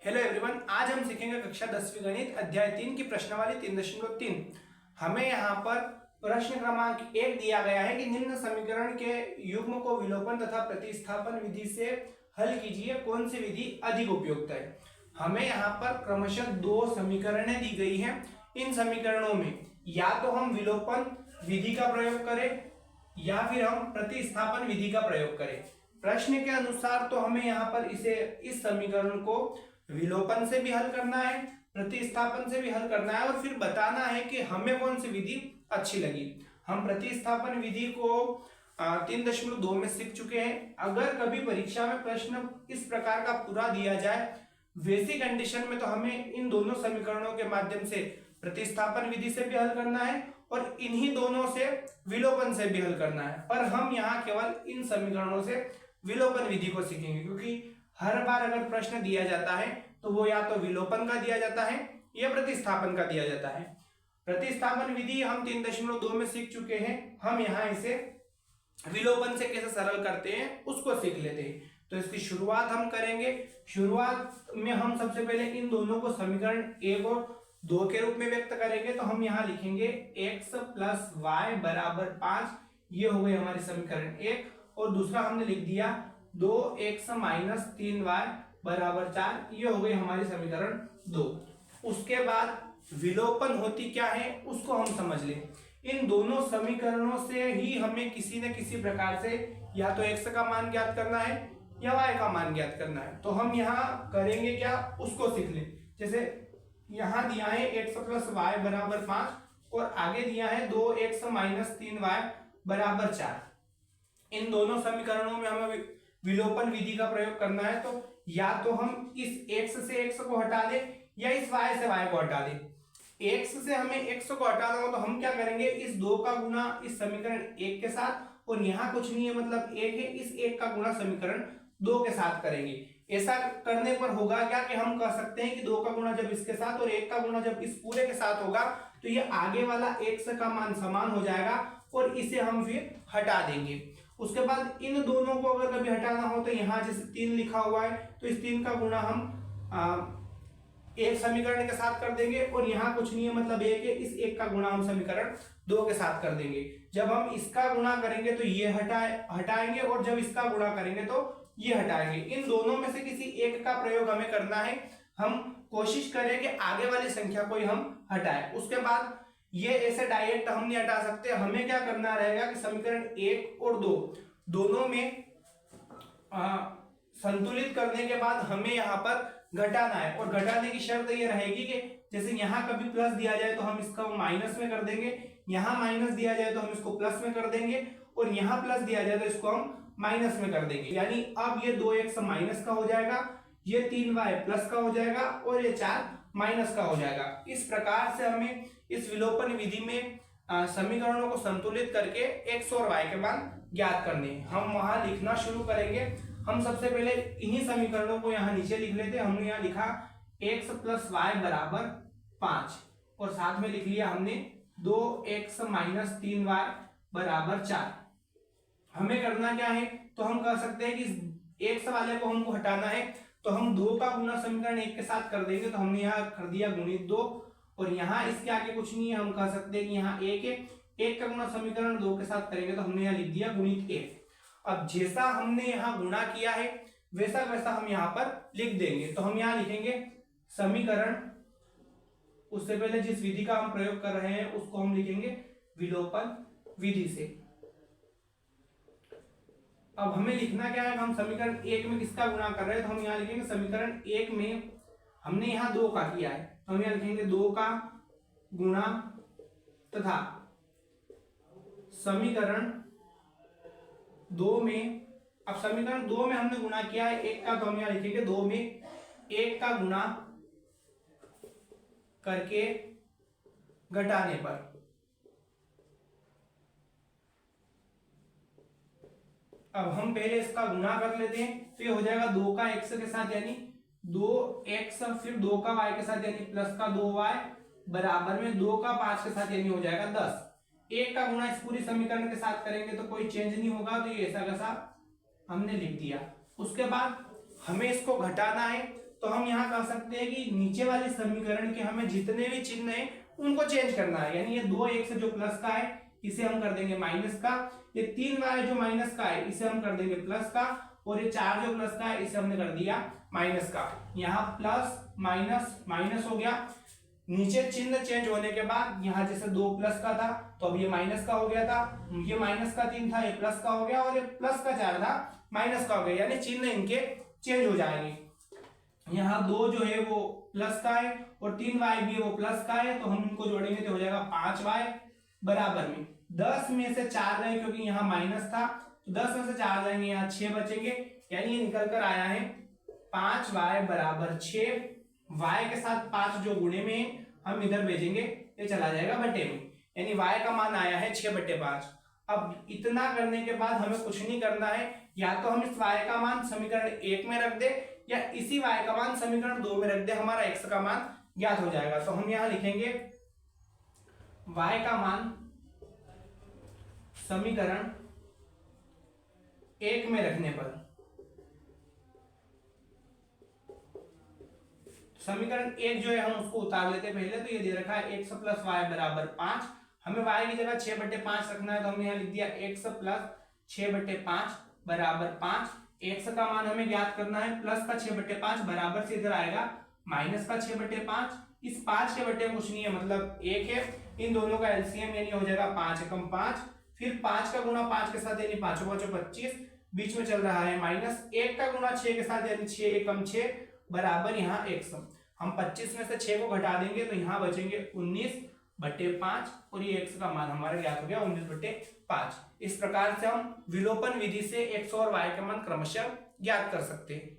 Hello everyone, आज हम सीखेंगे कक्षा 10वीं गणित अध्याय 3 की प्रश्नावली 3.3। हमें यहाँ पर प्रश्न क्रमांक 1 दिया गया है कि निम्न समीकरण के युग्म को विलोपन तथा प्रतिस्थापन विधि से हल कीजिए, कौन सी विधि अधिक उपयुक्त है। हमें यहाँ पर क्रमशः दो समीकरणें दी गई हैं। इन समीकरणों में या तो हम विलोपन विधि का प्रयोग करें या फिर हम प्रतिस्थापन विधि का प्रयोग करें। प्रश्न के अनुसार तो हमें यहाँ पर इस समीकरण को विलोपन से भी हल करना है, प्रतिस्थापन से भी हल करना है और फिर बताना है कि हमें कौन सी विधि अच्छी लगी। हम प्रतिस्थापन विधि को 3.2 में सीख चुके हैं। अगर कभी परीक्षा में प्रश्न इस प्रकार का पूरा दिया जाए, वैसी कंडीशन में तो हमें इन दोनों समीकरणों के माध्यम से प्रतिस्थापन विधि से भी हल करना है और इन्हीं दोनों से विलोपन से भी हल करना है। पर हम यहाँ केवल इन समीकरणों से विलोपन विधि को सीखेंगे, क्योंकि हर बार अगर प्रश्न दिया जाता है तो वो या तो विलोपन का दिया जाता है या प्रतिस्थापन का दिया जाता है। प्रतिस्थापन विधि हम 3.2 में सीख चुके हैं। हम यहाँ इसे विलोपन से कैसे सरल करते हैं उसको सीख लेते हैं। तो इसकी शुरुआत हम करेंगे। शुरुआत में हम सबसे पहले इन दोनों को समीकरण 1 और 2 के रूप में व्यक्त करेंगे। तो हम यहाँ लिखेंगे x प्लस y बराबर 5, ये हो गई हमारी समीकरण 1। और दूसरा हमने लिख दिया 2x माइनस 3y बराबर 4, ये हो गई हमारी समीकरण 2। उसके बाद विलोपन होती क्या है उसको हम समझ लें। इन दोनों समीकरणों से ही हमें किसी न किसी प्रकार से या तो x का मान ज्ञात करना है या y का मान ज्ञात करना है। तो हम यहाँ करेंगे क्या, उसको सीख लें। जैसे यहाँ दिया है x प्लस y बराबर 5 और आगे दिया है 2x माइनस 3y बराबर 4। इन दोनों समीकरणों में हमें विलोपन विधि का प्रयोग करना है। तो या तो हम इस x से x को हटा दें या इस y से y को हटा दें। x से हमें x को हटाना हो तो हम क्या करेंगे, इस 2 का गुना इस समीकरण 1 के साथ, और यहाँ कुछ नहीं है मतलब 1 है, इस 1 का गुना समीकरण 2 के साथ करेंगे। ऐसा करने पर होगा क्या कि हम कह सकते हैं कि 2 का गुना जब इसके साथ और 1 का गुना जब इस पूरे के साथ होगा तो ये आगे वाला x का मान समान हो जाएगा और इसे हम फिर हटा देंगे। उसके बाद इन दोनों को अगर कभी हटाना हो तो यहाँ जैसे 3 लिखा हुआ है तो इस 3 का गुना हम एक समीकरण के साथ कर देंगे और यहाँ कुछ नहीं है मतलब 1 है, इस 1 का गुना हम समीकरण 2 के साथ कर देंगे। जब हम इसका गुणा करेंगे तो ये हटाएंगे और जब इसका गुणा करेंगे तो ये हटाएंगे। इन दोनों में से किसी एक का प्रयोग हमें करना है। हम कोशिश करें कि आगे वाली संख्या को ही हम हटाएं। उसके बाद ये ऐसे डायरेक्ट हम नहीं हटा सकते। हमें क्या करना रहेगा कि समीकरण 1 और 2 दोनों में संतुलित करने के बाद हमें यहाँ पर घटाना है। और घटाने की शर्त ये रहेगी कि जैसे यहाँ कभी प्लस दिया जाए तो हम इसका माइनस में कर देंगे, यहाँ माइनस दिया जाए तो हम इसको प्लस में कर देंगे और यहाँ प्लस दिया जाए तो इसको हम माइनस में कर देंगे। यानी अब ये 2x माइनस का हो जाएगा, ये 3y प्लस का हो जाएगा और ये 4 माइनस का हो जाएगा। इस प्रकार से हमें इस विलोपन विधि में समीकरणों को संतुलित करके x और y के मान ज्ञात करने हैं। हम वहां लिखना शुरू करेंगे। हम सबसे पहले इन्हीं समीकरणों को यहाँ नीचे लिख लेते हैं। हमने यहाँ लिखा x प्लस y बराबर 5 और साथ में लिख लिया हमने 2x माइनस 3y बराबर 4। हमें करना क्या है, तो हम कह सकते हैं कि x वाले को हमको हटाना है तो हम 2 का गुना समीकरण 1 के साथ कर देंगे। तो हमने यहाँ कर दिया गुणित 2 और यहाँ इसके आगे कुछ नहीं है। हम कह सकते हैं कि यहाँ 1 है, 1 का गुना समीकरण 2 के साथ करेंगे तो हमने यहाँ लिख दिया गुणित 1। अब जैसा हमने यहाँ गुणा किया है वैसा वैसा हम यहाँ पर लिख देंगे। तो हम यहाँ लिखेंगे समीकरण, उससे पहले जिस विधि का हम प्रयोग कर रहे हैं उसको हम लिखेंगे विलोपन विधि से। अब हमें लिखना क्या है, हम समीकरण 1 में किसका गुणा कर रहे हैं तो हम यहाँ लिखेंगे समीकरण 1 में हमने यहाँ 2 का किया है तो हम यहाँ लिखेंगे 2 का गुणा तथा समीकरण 2 में, अब समीकरण 2 में हमने गुणा किया है 1 का तो हम यहाँ लिखेंगे 2 में 1 का गुणा करके घटाने पर। अब हम पहले इसका गुणा कर लेते हैं तो ये हो जाएगा 2 का x के साथ यानी 2x फिर 2 का y के साथ यानी प्लस का 2y बराबर में 2 का 5 के साथ यानी हो जाएगा 10। 1 का गुणा इस पूरी समीकरण के साथ करेंगे तो कोई चेंज नहीं होगा, तो ये ऐसा कैसा हमने लिख दिया। उसके बाद हमें इसको घटाना है तो तो हम यहाँ कर सकते हैं कि नीचे वाले समीकरण के हमें जितने भी चिन्ह है उनको चेंज करना है। यानी ये 2x जो प्लस का है इसे हम कर देंगे माइनस का, ये 3y जो माइनस का है इसे हम कर देंगे प्लस का, और ये 4 जो प्लस का है इसे हमने कर दिया माइनस का। यहाँ प्लस माइनस माइनस हो गया, नीचे चिन्ह चेंज होने के बाद यहाँ जैसे 2 प्लस का था तो अब ये माइनस का हो गया था, ये माइनस का 3 था ये प्लस का हो गया, और ये प्लस का 4 था माइनस का हो गया, यानी चिन्ह इनके चेंज हो जाएंगे। यहाँ 2 जो है वो प्लस का है और 3y भी वो प्लस का है, तो हम इनको जोड़ेंगे तो हो जाएगा 5y बराबर में 10 में से 4 गए क्योंकि यहाँ माइनस था, तो 10 में से 4 जाएंगे यहाँ 6 बचेंगे, यानी ये निकल कर आया है 5y बराबर 6। y के साथ 5 जो गुणे में हम इधर भेजेंगे ये चला जाएगा बटे में, यानी y का मान आया है 6/5। अब इतना करने के बाद हमें कुछ नहीं करना है, या तो हम इस y का मान समीकरण 1 में रख दे या इसी y का मान समीकरण 2 में रख दे, हमारा x का मान ज्ञात हो जाएगा। तो हम यहां लिखेंगे y का मान समीकरण 1 में रखने पर, समीकरण 1 जो है हम उसको उतार लेते पहले, तो ये दे रखा है x प्लस वाई बराबर 5, हमें y की जगह 6/5 रखना है, तो हमने यहाँ लिख दिया x प्लस 6/5 बराबर 5। x का मान हमें ज्ञात करना है, प्लस का 6/5 बराबर से इधर आएगा माइनस का 6/5, इस 5 के बटे कुछ नहीं है मतलब 1 है, इन दोनों का एलसीएम यानी हो जाएगा 5 एकम 5, फिर 5 का गुणा 5 के साथ यानी 5 5 25, बीच में चल रहा है माइनस, 1 का गुणा 6 के साथ यानी 6 एकम 6 बराबर यहाँ x। हम 25 में से 6 को घटा देंगे तो यहाँ बचेंगे 19/5, और ये x का मान हमारा ज्ञात हो गया 19/5। इस प्रकार से हम विलोपन विधि से x और y का मान क्रमशः ज्ञात कर सकते हैं।